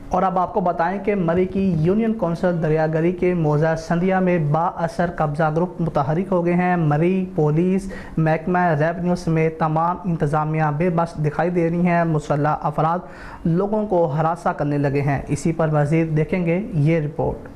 اور اب آپ کو بتائیں کہ مری کی یونین کونسل دریا گلی کے موضع سندھیا میں بااثر قبضہ گروپ متحرک ہو گئے ہیں۔ مری پولیس، محکمہ ریونیو سمیت تمام انتظامیہ بے بس دکھائی دے رہی ہیں۔ مسلح افراد لوگوں کو ہراساں کرنے لگے ہیں۔ اسی پر مزید دیکھیں گے یہ رپورٹ۔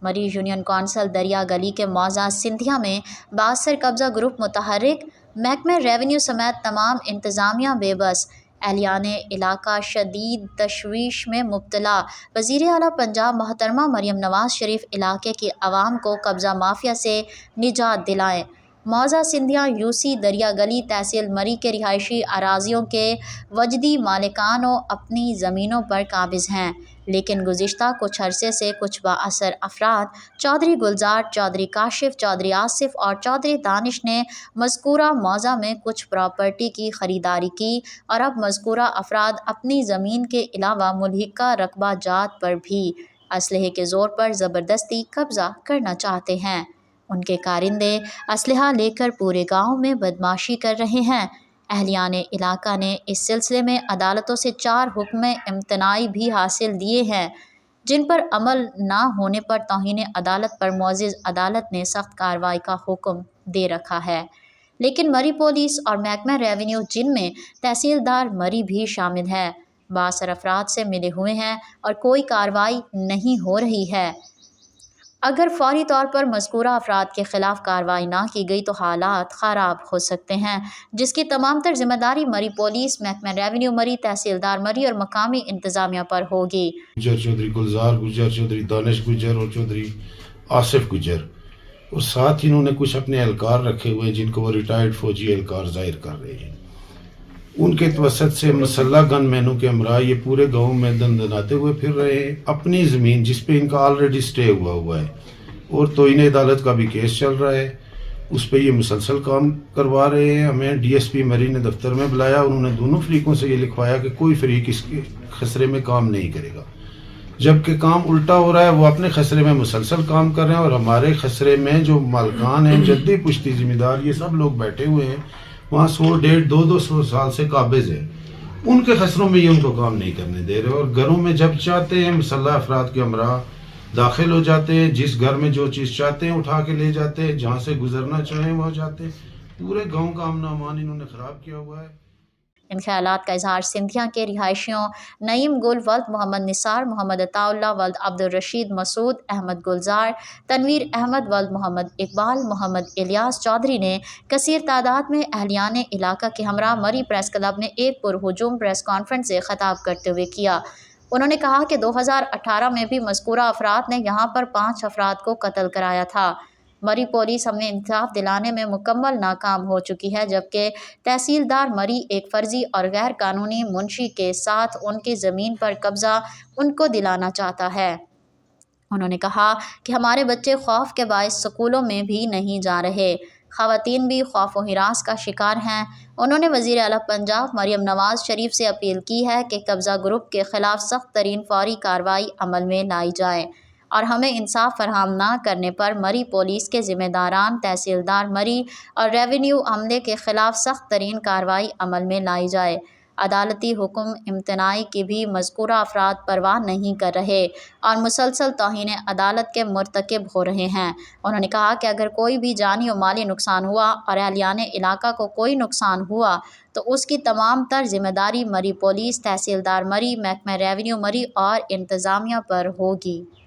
مری یونین کونسل دریا گلی کے موضع سندھیا میں بااثر قبضہ گروپ متحرک، محکمہ ریونیو سمیت تمام انتظامیہ بے بس، اہلیان علاقہ شدید تشویش میں مبتلا۔ وزیر اعلیٰ پنجاب محترمہ مریم نواز شریف علاقے کی عوام کو قبضہ مافیا سے نجات دلائیں۔ موضع سندھیا یوسی دریا گلی تحصیل مری کے رہائشی اراضیوں کے وجدی مالکان اپنی زمینوں پر قابض ہیں، لیکن گزشتہ کچھ عرصے سے کچھ بااثر افراد چودھری گلزار، چودھری کاشف، چودھری آصف اور چودھری دانش نے مذکورہ موضع میں کچھ پراپرٹی کی خریداری کی اور اب مذکورہ افراد اپنی زمین کے علاوہ ملحقہ رقبہ جات پر بھی اسلحے کے زور پر زبردستی قبضہ کرنا چاہتے ہیں۔ ان کے کارندے اسلحہ لے کر پورے گاؤں میں بدماشی کر رہے ہیں۔ اہلیان علاقہ نے اس سلسلے میں عدالتوں سے 4 حکم امتناعی بھی حاصل دیے ہیں، جن پر عمل نہ ہونے پر توہین عدالت پر معزز عدالت نے سخت کارروائی کا حکم دے رکھا ہے۔ لیکن مری پولیس اور محکمہ ریونیو، جن میں تحصیلدار مری بھی شامل ہے، بااثر افراد سے ملے ہوئے ہیں اور کوئی کارروائی نہیں ہو رہی ہے۔ اگر فوری طور پر مذکورہ افراد کے خلاف کارروائی نہ کی گئی تو حالات خراب ہو سکتے ہیں، جس کی تمام تر ذمہ داری مری پولیس، محکمہ ریونیو مری، تحصیلدار مری اور مقامی انتظامیہ پر ہوگی۔ چودھری گلزار گجر، چودھری دانش گجر اور چودھری آصف گجر، اور ساتھ انہوں نے کچھ اپنے اہلکار رکھے ہوئے ہیں جن کو وہ ریٹائرڈ فوجی اہلکار ظاہر کر رہے ہیں۔ ان کے توسط سے مسلح گن مینوں کے ہمراہ یہ پورے گاؤں میں دندناتے ہوئے پھر رہے ہیں۔ اپنی زمین جس پہ ان کا آلریڈی سٹے ہوا ہے اور توہین عدالت کا بھی کیس چل رہا ہے، اس پہ یہ مسلسل کام کروا رہے ہیں۔ ہمیں ڈی ایس پی مری نے دفتر میں بلایا، انہوں نے دونوں فریقوں سے یہ لکھوایا کہ کوئی فریق اس کے خسرے میں کام نہیں کرے گا، جبکہ کام الٹا ہو رہا ہے۔ وہ اپنے خسرے میں مسلسل کام کر رہے ہیں اور ہمارے خسرے میں جو مالکان ہیں، جدی پشتی ذمہ دار، یہ سب لوگ بیٹھے ہوئے ہیں، وہاں 100، 150، 200 سال سے قابض ہیں۔ ان کے خسروں میں یہ ان کو کام نہیں کرنے دے رہے، اور گھروں میں جب چاہتے ہیں مسلح افراد کے ہمراہ داخل ہو جاتے ہیں، جس گھر میں جو چیز چاہتے ہیں اٹھا کے لے جاتے ہیں، جہاں سے گزرنا چاہیں وہاں جاتے ہیں۔ پورے گاؤں کا امن و امان انہوں نے خراب کیا ہوا ہے۔ ان خیالات کا اظہار سندھیا کے رہائشیوں نعیم گل ولد محمد نثار، محمد عطا اللہ ولد عبد الرشید مسعود، احمد گلزار، تنویر احمد ولد محمد اقبال، محمد الیاس چودھری نے کثیر تعداد میں اہلیان علاقہ کے ہمراہ مری پریس کلب میں ایک پرہجوم پریس کانفرنس سے خطاب کرتے ہوئے کیا۔ انہوں نے کہا کہ 2018 میں بھی مذکورہ افراد نے یہاں پر 5 افراد کو قتل کرایا تھا۔ مری پولیس ہمیں انصاف دلانے میں مکمل ناکام ہو چکی ہے، جبکہ تحصیلدار مری ایک فرضی اور غیر قانونی منشی کے ساتھ ان کی زمین پر قبضہ ان کو دلانا چاہتا ہے۔ انہوں نے کہا کہ ہمارے بچے خوف کے باعث سکولوں میں بھی نہیں جا رہے، خواتین بھی خوف و ہراس کا شکار ہیں۔ انہوں نے وزیر اعلیٰ پنجاب مریم نواز شریف سے اپیل کی ہے کہ قبضہ گروپ کے خلاف سخت ترین فوری کارروائی عمل میں لائی جائے اور ہمیں انصاف فراہم نہ کرنے پر مری پولیس کے ذمہ داران، تحصیلدار مری اور ریونیو عملے کے خلاف سخت ترین کارروائی عمل میں لائی جائے۔ عدالتی حکم امتناعی کی بھی مذکورہ افراد پرواہ نہیں کر رہے اور مسلسل توہین عدالت کے مرتکب ہو رہے ہیں۔ انہوں نے کہا کہ اگر کوئی بھی جانی و مالی نقصان ہوا اور اہلیان علاقہ کو کوئی نقصان ہوا تو اس کی تمام تر ذمہ داری مری پولیس، تحصیلدار مری، محکمہ ریونیو مری اور انتظامیہ پر ہوگی۔